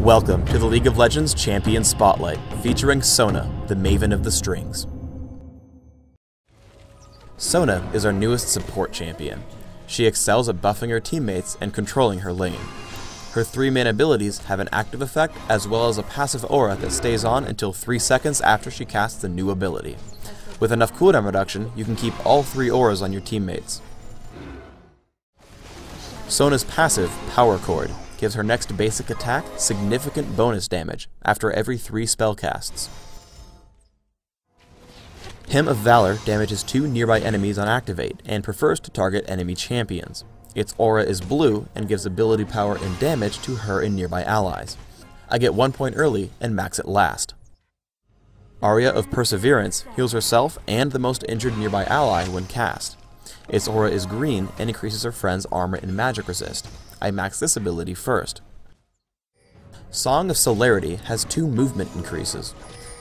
Welcome to the League of Legends Champion Spotlight, featuring Sona, the Maven of the Strings. Sona is our newest support champion. She excels at buffing her teammates and controlling her lane. Her 3 main abilities have an active effect as well as a passive aura that stays on until 3 seconds after she casts a new ability. With enough cooldown reduction, you can keep all 3 auras on your teammates. Sona's passive, Power Chord, gives her next basic attack significant bonus damage after every 3 spell casts. Hymn of Valor damages 2 nearby enemies on activate and prefers to target enemy champions. Its aura is blue and gives ability power and damage to her and nearby allies. I get 1 point early and max it last. Aria of Perseverance heals herself and the most injured nearby ally when cast. Its aura is green and increases her friend's armor and magic resist. I max this ability first. Song of Celerity has 2 movement increases.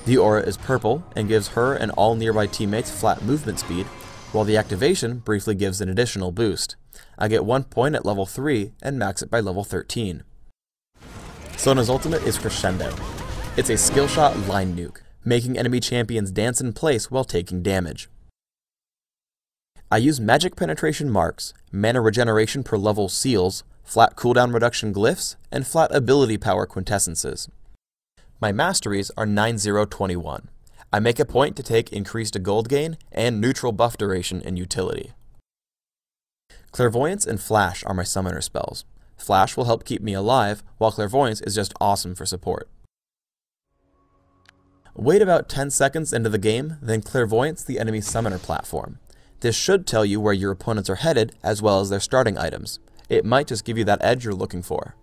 The aura is purple and gives her and all nearby teammates flat movement speed, while the activation briefly gives an additional boost. I get 1 point at level 3 and max it by level 13. Sona's ultimate is Crescendo. It's a skill shot line nuke, making enemy champions dance in place while taking damage. I use magic penetration marks, mana regeneration per level seals, flat cooldown reduction glyphs, and flat ability power quintessences. My masteries are 9-0-21. I make a point to take increased gold gain and neutral buff duration in utility. Clairvoyance and Flash are my summoner spells. Flash will help keep me alive, while Clairvoyance is just awesome for support. Wait about 10 seconds into the game, then Clairvoyance the enemy summoner platform. This should tell you where your opponents are headed, as well as their starting items. It might just give you that edge you're looking for.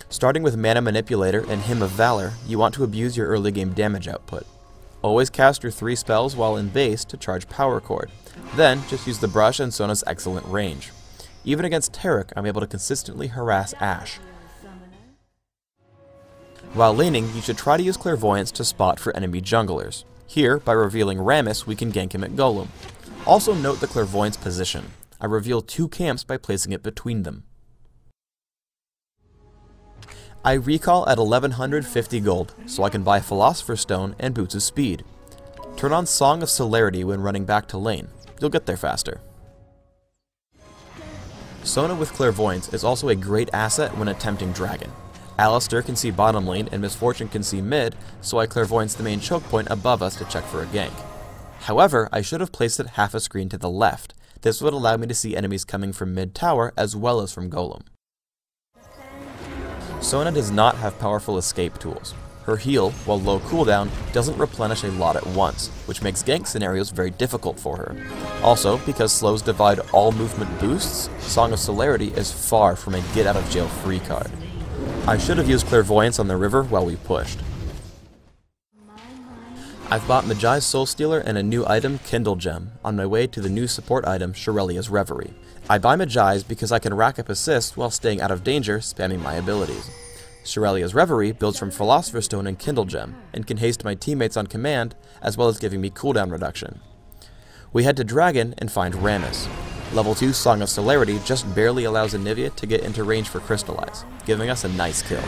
Starting with Mana Manipulator and Hymn of Valor, you want to abuse your early game damage output. Always cast your 3 spells while in base to charge Power Chord. Then, just use the brush and Sona's excellent range. Even against Taric, I'm able to consistently harass Ashe. While laning, you should try to use Clairvoyance to spot for enemy junglers. Here, by revealing Rammus, we can gank him at Golem. Also note the Clairvoyance position. I reveal 2 camps by placing it between them. I recall at 1150 gold, so I can buy Philosopher's Stone and Boots of Speed. Turn on Song of Celerity when running back to lane. You'll get there faster. Sona with Clairvoyance is also a great asset when attempting Dragon. Alistair can see bottom lane and Misfortune can see mid, so I Clairvoyance the main choke point above us to check for a gank. However, I should have placed it half a screen to the left. This would allow me to see enemies coming from mid tower as well as from Golem. Sona does not have powerful escape tools. Her heal, while low cooldown, doesn't replenish a lot at once, which makes gank scenarios very difficult for her. Also, because slows divide all movement boosts, Song of Celerity is far from a get out of jail free card. I should have used Clairvoyance on the river while we pushed. I've bought Mejai's Soul Stealer and a new item, Kindle Gem, on my way to the new support item, Shirelia's Reverie. I buy Mejai's because I can rack up assists while staying out of danger, spamming my abilities. Shirelia's Reverie builds from Philosopher's Stone and Kindle Gem, and can haste my teammates on command, as well as giving me cooldown reduction. We head to Dragon and find Rammus. Level 2 Song of Celerity just barely allows Anivia to get into range for Crystallize, giving us a nice kill.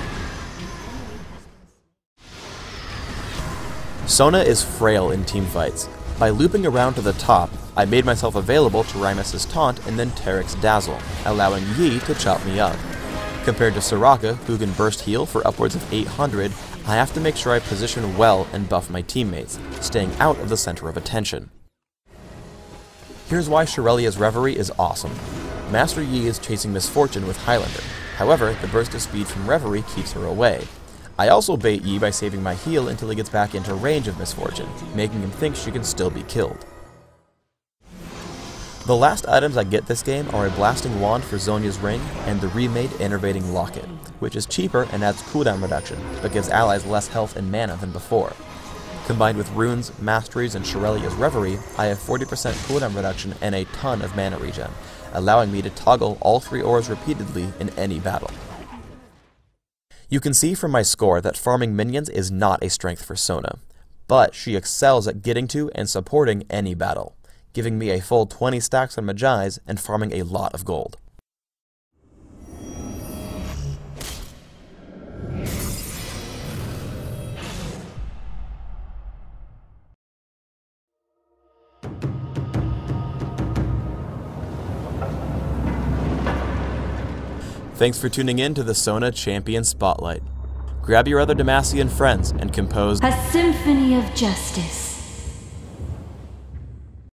Sona is frail in teamfights. By looping around to the top, I made myself available to Rammus' taunt and then Taric's dazzle, allowing Yi to chop me up. Compared to Soraka, who can burst heal for upwards of 800, I have to make sure I position well and buff my teammates, staying out of the center of attention. Here's why Shirelia's Reverie is awesome. Master Yi is chasing Misfortune with Highlander. However, the burst of speed from Reverie keeps her away. I also bait Yi by saving my heal until he gets back into range of Misfortune, making him think she can still be killed. The last items I get this game are a Blasting Wand for Zhonya's Ring and the remade Innervating Locket, which is cheaper and adds cooldown reduction, but gives allies less health and mana than before. Combined with Runes, Masteries, and Shirelia's Reverie, I have 40% cooldown reduction and a ton of mana regen, allowing me to toggle all 3 auras repeatedly in any battle. You can see from my score that farming minions is not a strength for Sona, but she excels at getting to and supporting any battle, giving me a full 20 stacks on Mejai's and farming a lot of gold. Thanks for tuning in to the Sona Champion Spotlight. Grab your other Demacian friends and compose a symphony of justice.